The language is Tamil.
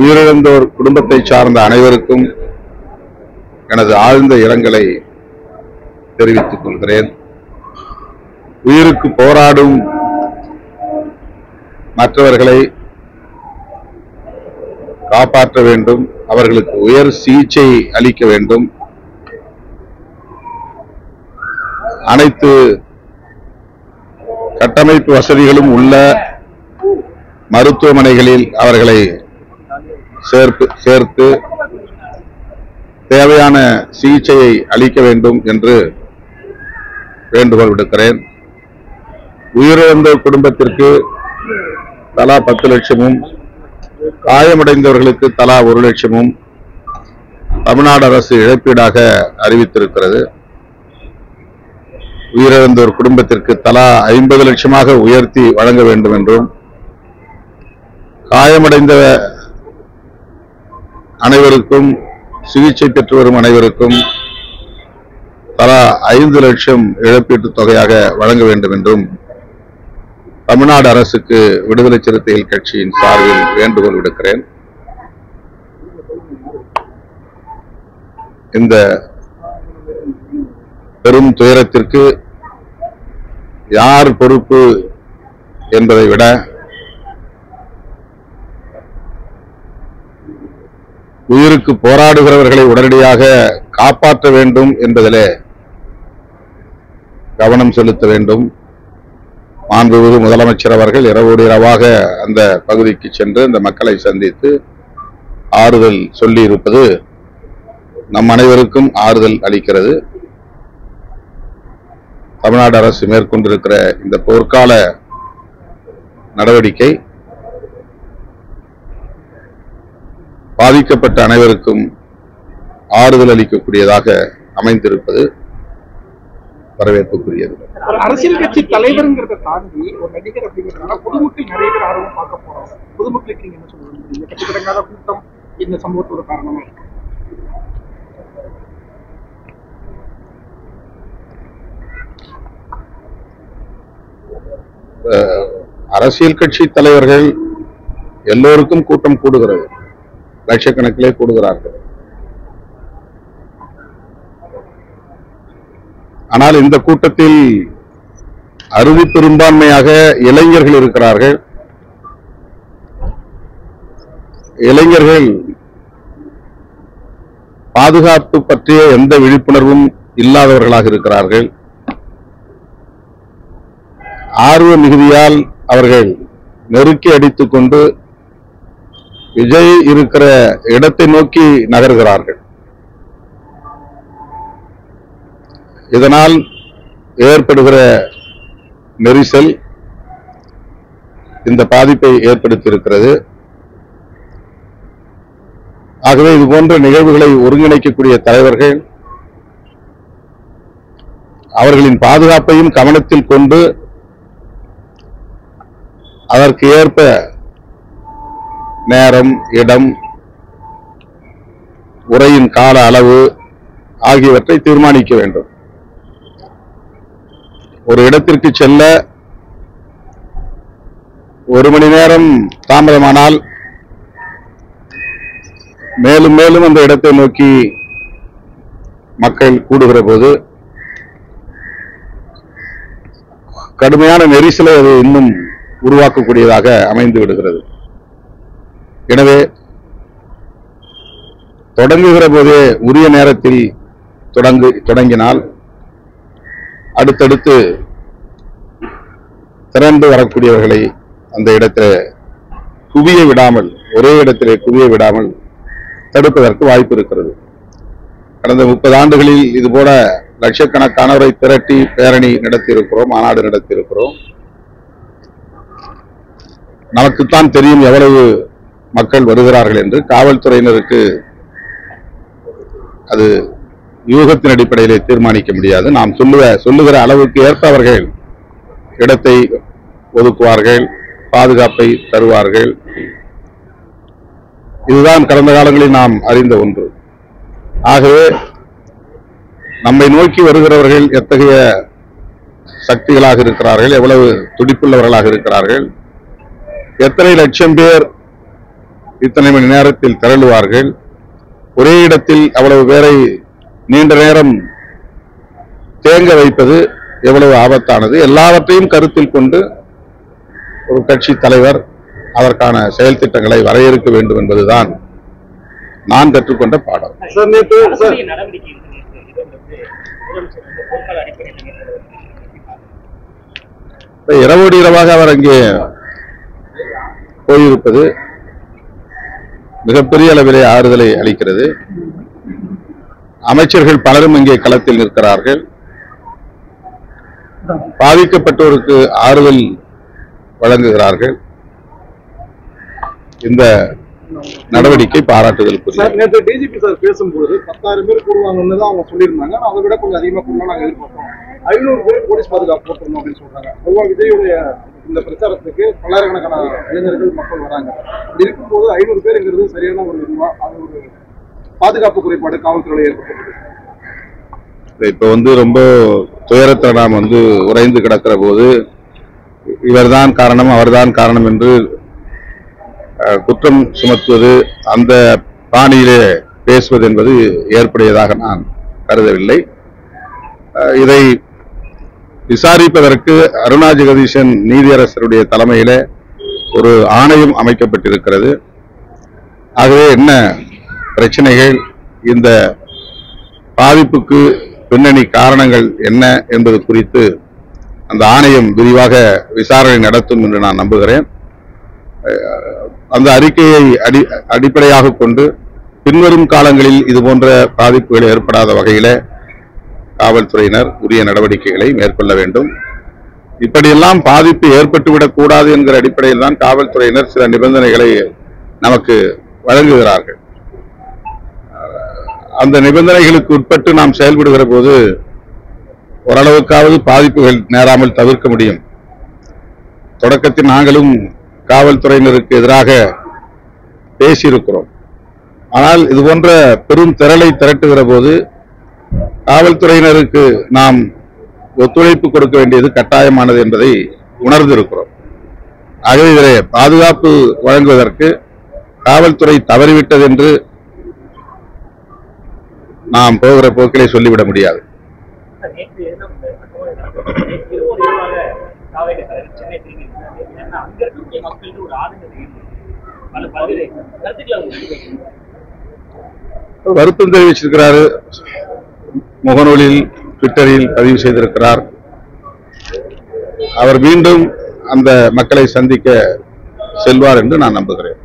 உயிரிழந்தோர் குடும்பத்தை சார்ந்த அனைவருக்கும் எனது ஆழ்ந்த இரங்கலை தெரிவித்துக் கொள்கிறேன். உயிருக்கு போராடும் மற்றவர்களை காப்பாற்ற வேண்டும், அவர்களுக்கு உயர் சிகிச்சை அளிக்க வேண்டும், அனைத்து கட்டமைப்பு வசதிகளும் உள்ள மருத்துவமனைகளில் அவர்களை சேர்த்து தேவையான சிகிச்சையை அளிக்க வேண்டும் என்று வேண்டுகோள் விடுக்கிறேன். உயிரிழந்த குடும்பத்திற்கு தலா 10 லட்சமும் காயமடைந்தவர்களுக்கு தலா 1 லட்சமும் தமிழ்நாடு அரசு இழப்பீடாக அறிவித்திருக்கிறது. உயிரிழந்தோர் குடும்பத்திற்கு தலா 50 லட்சமாக உயர்த்தி வழங்க வேண்டும் என்றும், காயமடைந்த அனைவருக்கும் சிகிச்சை பெற்று வரும் அனைவருக்கும் தலா 5 லட்சம் இழப்பீட்டுத் தொகையாக வழங்க வேண்டும் என்றும் தமிழ்நாடு அரசுக்கு விடுதலை சிறுத்தைகள் கட்சியின் சார்பில் வேண்டுகோள் விடுக்கிறேன். இந்த பெரும் துயரத்திற்கு யார் பொறுப்பு என்பதை விட உயிருக்கு போராடுகிறவர்களை உடனடியாக காப்பாற்ற வேண்டும் என்பதிலே கவனம் செலுத்த வேண்டும். மாண்புமிகு முதலமைச்சர் அவர்கள் இரவோடு இரவாக அந்த பகுதிக்கு சென்று அந்த மக்களை சந்தித்து ஆறுதல் சொல்லி இருப்பது நம் அனைவருக்கும் ஆறுதல் அளிக்கிறது. தமிழ்நாடு அரசு மேற்கொண்டிருக்கிற இந்த போர்க்கால நடவடிக்கை பாதிக்கப்பட்ட அனைவருக்கும் ஆறுதல் அளிக்கக்கூடியதாக அமைந்திருப்பது வரவேற்புக்குரியது. அரசியல் கட்சி தலைவர்ங்கிறத தாண்டி ஒரு நடிகர் அப்படிங்கிறதுனால பொதுமக்கள் நிறைய பேர் ஆர்வம் பார்க்க போறாங்க. பொதுமக்களுக்கு நீங்க என்ன சொல்லுவீங்க? கட்டுக்கடங்காத கூட்டம் இந்த சம்பவத்தோட காரணமா இருக்கு. அரசியல் கட்சி தலைவர்கள் எல்லோருக்கும் கூட்டம் கூடுகிறது, லட்சக்கணக்கிலே கூடுகிறார்கள். ஆனால் இந்த கூட்டத்தில் அறுதி பெரும்பான்மையாக இளைஞர்கள் இருக்கிறார்கள். இளைஞர்கள் பாதுகாப்பு பற்றிய எந்த விழிப்புணர்வும் இல்லாதவர்களாக இருக்கிறார்கள். ஆர்வ மிகுதியால் அவர்கள் நெருக்கி அடித்துக் கொண்டு விஜய் இருக்கிற இடத்தை நோக்கி நகர்கிறார்கள். இதனால் ஏற்படுகிற நெரிசல் இந்த பாதிப்பை ஏற்படுத்தியிருக்கிறது. ஆகவே இது போன்ற நிகழ்வுகளை ஒருங்கிணைக்கக்கூடிய தலைவர்கள் அவர்களின் பாதுகாப்பையும் கவனத்தில் கொண்டு அதற்கு ஏற்ப நேரம், இடம், உரையின் கால அளவு ஆகியவற்றை தீர்மானிக்க வேண்டும். ஒரு இடத்திற்கு செல்ல 1 மணி நேரம் தாமதமானால் மேலும் மேலும் அந்த இடத்தை நோக்கி மக்கள் கூடுகிற போது கடுமையான நெரிசலை அது இன்னும் உருவாக்கக்கூடியதாக அமைந்து விடுகிறது. எனவே தொடங்குகிற போதே உரிய நேரத்தில் தொடங்கினால் அடுத்தடுத்து திரண்டு வரக்கூடியவர்களை அந்த இடத்தில் குவிய விடாமல், ஒரே இடத்திலே குவிய விடாமல் தடுப்பதற்கு வாய்ப்பு இருக்கிறது. கடந்த 30 ஆண்டுகளில் இதுபோல லட்சக்கணக்கானவரை திரட்டி பேரணி நடத்தியிருக்கிறோம், மாநாடு நடத்தியிருக்கிறோம். நமக்குத்தான் தெரியும் எவ்வளவு மக்கள் வருகிறார்கள் என்று. காவல்துறையினருக்கு அது யூகத்தின் அடிப்படையிலே தீர்மானிக்க முடியாது. நாம் சொல்லுகிற அளவுக்கு ஏற்ப அவர்கள் இடத்தை ஒதுக்குவார்கள், பாதுகாப்பை தருவார்கள். இதுதான் கடந்த காலங்களில் நாம் அறிந்த ஒன்று. ஆகவே நம்மை நோக்கி வருகிறவர்கள் எத்தகைய சக்திகளாக இருக்கிறார்கள், எவ்வளவு துடிப்புள்ளவர்களாக இருக்கிறார்கள், எத்தனை லட்சம் பேர் இத்தனை மணி நேரத்தில் திரளுவார்கள். ஒரே இடத்தில் அவ்வளவு பேரை நீண்ட நேரம் தேங்க வைப்பது எவ்வளவு ஆபத்தானது. எல்லாவற்றையும் கருத்தில் கொண்டு ஒரு கட்சி தலைவர் அதற்கான செயல் திட்டங்களை வரையறுக்க வேண்டும் என்பதுதான் நான் கற்றுக்கொண்ட பாடம். இரவோடு இரவாக அவர் அங்கே போயிருப்பது மிகப்பெரிய அளவிலே ஆறுதலை அளிக்கிறது. அமைச்சர்கள் பலரும் இங்கே களத்தில் நிற்கிறார்கள். பாதிக்கப்பட்டோருக்கு ஆறுதல் வழங்குகிறார்கள். இந்த நடவடிக்கை பாராட்டுதலுக்குரியது. நேற்று டிஜிபி சார் பேசும்போது 10,000 பேர் கூடுவாங்கன்னு தான் அவங்க சொல்லியிருந்தாங்க. அதை விட கொஞ்சம் அதிகமா கூடலாம் நாங்கள் எதிர்பார்த்தோம். 500 பேர் போலீஸ் பாதுகாப்பு போட்டுருந்தோம் அப்படின்னு சொல்றாங்க. பொதுவாக விஜயுடைய இந்த பிரச்சாரத்துக்கு பல்லாயிரக்கணக்கான இளைஞர்கள் மக்கள் வராங்க. அப்படி இருக்கும்போது 500 பேருங்கிறது சரியான ஒரு இதுவா, அது ஒரு பாதுகாப்பு குறைபாடு காவல்துறையில் ஏற்பட்டது. இப்ப ரொம்ப துயரத்தை நாம் உறைந்து கிடக்கிற போது இவர்தான் காரணம் அவர்தான் காரணம் என்று குற்றம் சுமத்துவது, அந்த பாணியிலே பேசுவது என்பது ஏற்புடையதாக நான் கருதவில்லை. இதை விசாரிப்பதற்கு அருணா ஜெகதீசன் நீதியரசருடைய தலைமையில ஒரு ஆணையம் அமைக்கப்பட்டிருக்கிறது. ஆகவே என்ன பிரச்சனைகள், இந்த பாதிப்புக்கு பின்னணி காரணங்கள் என்ன என்பது குறித்து அந்த ஆணையம் விரிவாக விசாரணை நடத்தும் என்று நான் நம்புகிறேன். அந்த அறிக்கையை அடிப்படையாக கொண்டு பின்வரும் காலங்களில் இதுபோன்ற பாதிப்புகள் ஏற்படாத வகையில காவல்துறையினர் உரிய நடவடிக்கைகளை மேற்கொள்ள வேண்டும். இப்படியெல்லாம் பாதிப்பு ஏற்பட்டுவிடக் கூடாது என்கிற அடிப்படையில் தான் காவல்துறையினர் சில நிபந்தனைகளை நமக்கு வழங்குகிறார்கள். அந்த நிபந்தனைகளுக்கு உட்பட்டு நாம் செயல்படுகிற போது ஓரளவுக்காவது பாதிப்புகள் நேராமல் தவிர்க்க முடியும். தொடக்கத்தில் நாங்களும் காவல்துறையினருக்கு எதிராக பேசியிருக்கிறோம். ஆனால் இதுபோன்ற பெரும் திரளை திரட்டுகிற போது காவல்துறையினருக்கு நாம் ஒத்துழைப்பு கொடுக்க வேண்டியது கட்டாயமானது என்பதை உணர்ந்திருக்கிறோம். ஆகவே இதிலே பாதுகாப்பு வழங்குவதற்கு காவல்துறை தவறிவிட்டது என்று நாம் போகிற போக்கிலே சொல்லிவிட முடியாது. வருத்தம் தெரிவிச்சிருக்கிறாரு, முகநூலில் ட்விட்டரில் பதிவு செய்திருக்கிறார். அவர் மீண்டும் அந்த மக்களை சந்திக்க செல்வார் என்று நான் நம்புகிறேன்.